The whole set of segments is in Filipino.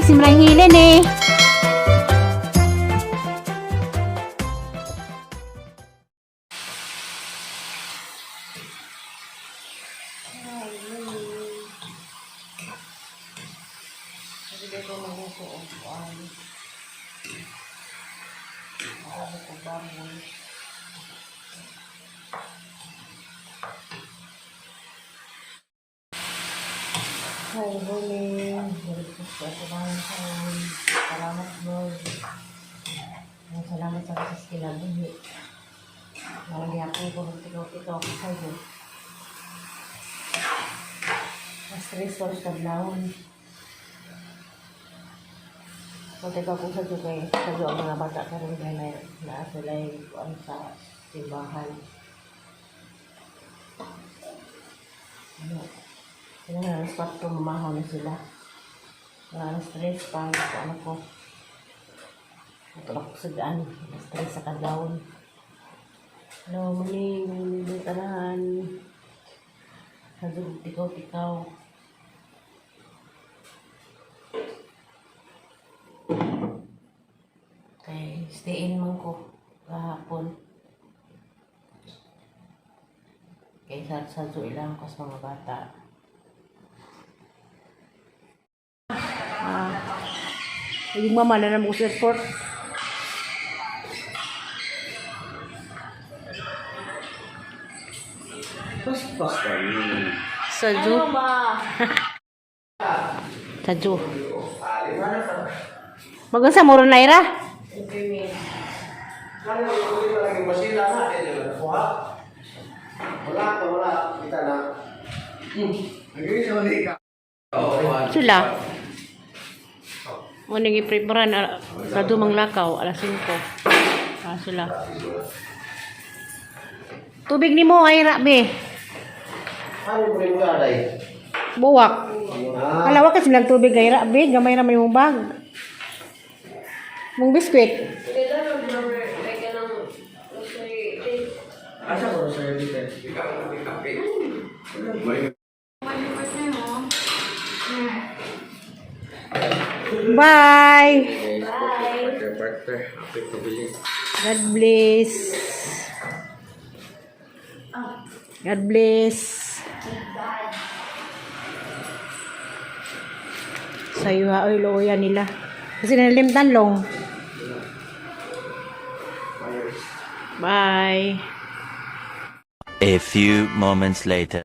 si Malang Helen eh. Hi, morning. Salamat, Lord. Salamat sa kasas kinabuhi. Lagi ako kung tikaw-tikaw ko sa'yo. Mas-stress ko rin kadlawon. Kung tikaw ko sa'yo kay sa'yo ang mga bata ka rin kaya na sila yung sa simbahan. Kailangan alas 4 mamahaw na sila. Alas 3 pa sa anak ko. Matulak ko sa daan. Alas 3 sa kadlawon. Hello, muling tanahan. Hadug tikaw-tikaw. Okay, stay in man ko kahapon. Kaya sadyo ilang ko sa mga bata. Yung mama na naman sa airport. Sadyo. Sadyo. Magunsa mo ron Naira? Sila. Mo nang i-prepare na sa dumang lakaw alas 5. Sila. Tubig ni mo ay rabi. Ano mo rin mga aday? Buwak. Alawa kasi lang tubig ay rabi, gamay ra may bag. Mong biskwit. Asa ko sa dito? Bye. Partner, apit ko bilhin. God bless. God bless. Sayo ha, oy loya nila. Kasi nalimtan long. Bye. A few moments later.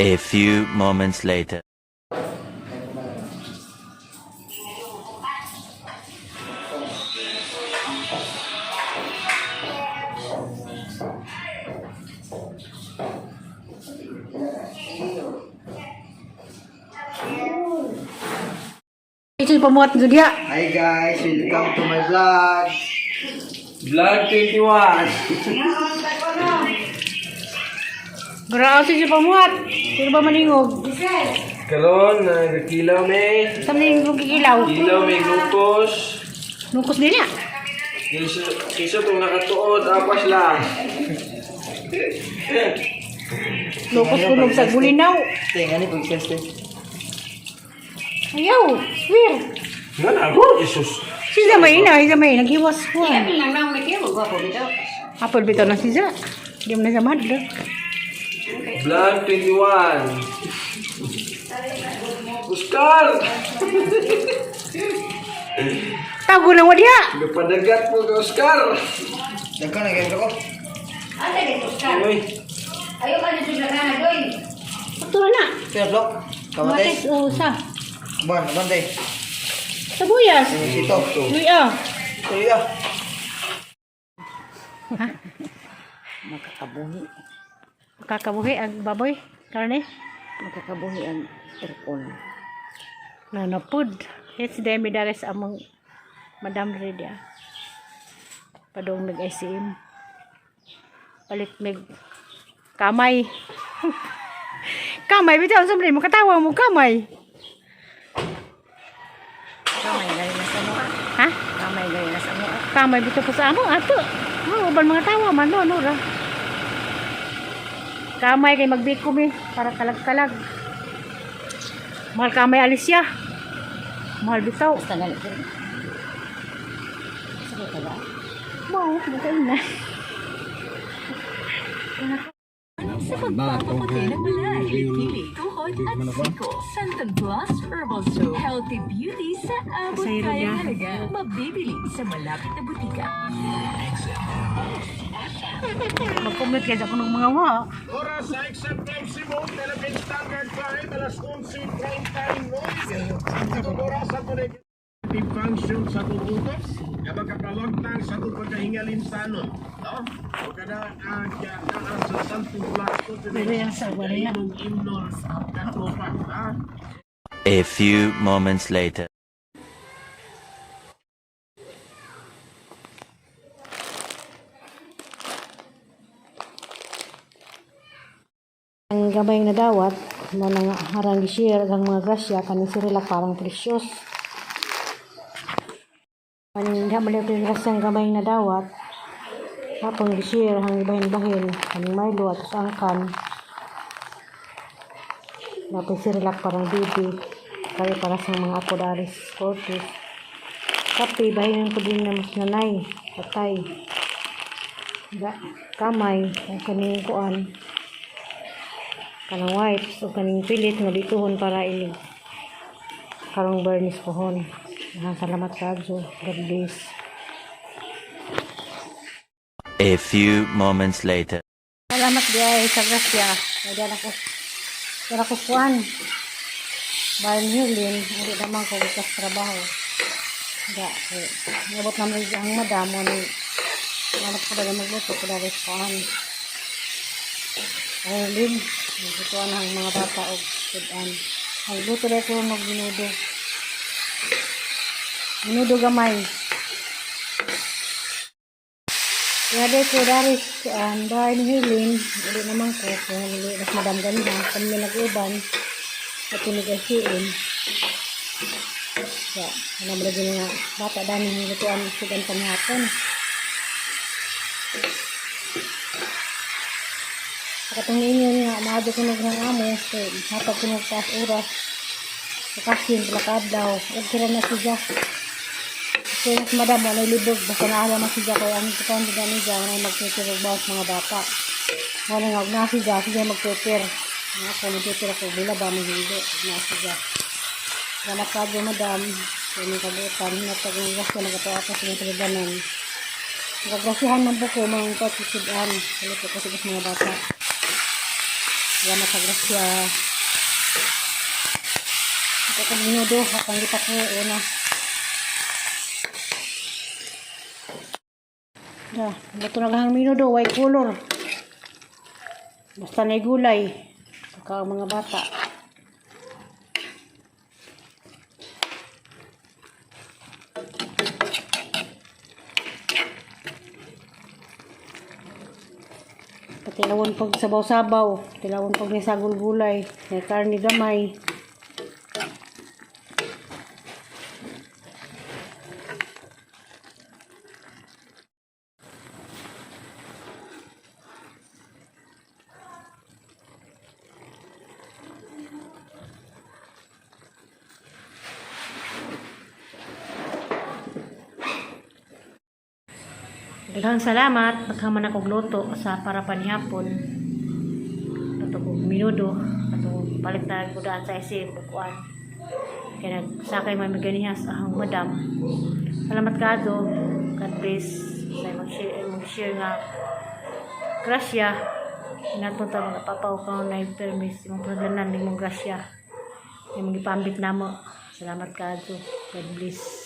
A few moments later. Ito pamuat dulu dia. Hi guys, welcome to my vlog. Vlog 21. Berapa sih pamuat? Sino ba maningog? Karon, nagkilaw may. Sa maningog kikilaw. Kilaw may glucose. Nukos din niya. Kiso itong nakatuod, apas lang. Nukos kunog sa gulinaw. Tingnan ni kung seste. Ayaw, swear. Nga na, go, Jesus. Si Zamay na, si Zamay naghiwas ko. Iya, pinang nang may kaya magwapo dito. Apol bitaw na si Za. Di mo na sa madlo. Vlog 21. Oscar! Tago lang wadiha. Napadagat po ka, Oscar! Dagkan na kayo ko. Ate, dito ka. Uy, Ayaw ka dito sa kanan, doy. Ito na. kaya vlog? Matis o sa. Ban, bantay. Sabuyas. Ito. Uy ah. Kuya. Makakabuhi. Kakabuhi ang baboy. Karne. Makakabuhi ang aircon. Nanapod. It's demi dares among Madam Redia. Padong nag-ICM. Palit mig kamay. Kamay bitaw sa mo katawa mo kamay. Kamay galing na sa mga. Ha? Kamay galing na sa mga. Kamay bitaw pa sa amo ato. Uban mga tawa man no ra. Kamay kay magbikom para kalag-kalag. Mahal kamay Alicia. Mahal bitaw. Basta galit din. Sige ka ba? Mau, bukan na. Sa pagpapaputi ng balat, pili, tuhod at siko. Santon Plus Herbal Soap. Healthy beauty sa abot Sayro kaya niya. halaga. Mabibili sa malapit na butika. Mag-commute kayo sa kunong mga wa. Oras sa Example Cebu, Philippine Standard Time, alas 11:39. Ito oras sa connective function sa tubutos, kapag kapalagtang sa pagkahingalin sa anon. No? O kada sa Santo Blasco, Pero yan sa wala na. yung imno at tropa. A few moments later. Ang gamay na dawat, mo nang harang share ang mga grasya kaning sirila parang precious. Kaning hamali ko grasya ang gamay na dawat. Hapon share hang bahin-bahin kaning Milo at sangkan. Dapat sirila parang bibi. Kaya para sa mga apodaris cortis. Kape bahin ko din na mas nanay, patay. Kamay ang kaning kuan. Kanang wipes o kaning pilit nga bituhon para ilig karong burnish pohon. Salamat kadyo. God bless. A few moments later. Salamat guys sa grasya. Nadiyan ako. Pero ako kuan. Bayan hilin, hindi naman ko bitas trabaho. Nabot naman ang madam mo ni anak ko dali magluto ko dali kuan. Hilin. Naglutuan ang mga bata o sudan. Nagluto rin ko ng binudo. Binudo gamay. Kaya dahil ko dari bahay ni Hilin, ulit naman ko, kung ulit mas madam ganda, kami nag-uban, at pinag-asiin. Kaya, alam mo lagi nga, bata dami ng lutuan sudan kami hapon. Katong ninyo nga, maado ko ng amo, hatag ko ng taas oras, kakasin, plakadlaw, huwag sila na siya. Kasi mas madam, wala libog, basta naalam na siya, kaya ang katawang din namin siya, wala mag-prepare ang bawat mga bata. Wala nga, huwag na siya mag-prepare. Ako, mag-prepare ako, bila ba, may hindi, huwag na siya. Wala ka dyan, madam, kaya may kabutan, hinatag ang gas ko, nagkatawa ako sa mga talabanan. Nagagrasihan man po ko, mga patisudan, wala po kasi mga bata. Yan na sa grasya. Ito kong minudo. Kapang kita ko. Una. Ito na lang ang minudo. White color. Basta na gulay. Saka ang mga bata. Tilawon pag sabaw-sabaw, tilawon pag may sagol gulay, may karni gamay. Daghang salamat, naghaman akong luto sa para panihapon. Luto ko minudo, atong palit na gudaan sa isin, bukuan. Kaya nagsakay mamiganihas ahang madam. Salamat kado, God bless. Sa mag-share nga grasya. Inatunta mga papaw ka na permis, yung paglanan ng mong grasya. Yung mga ipambit na mo. Salamat kado, God bless.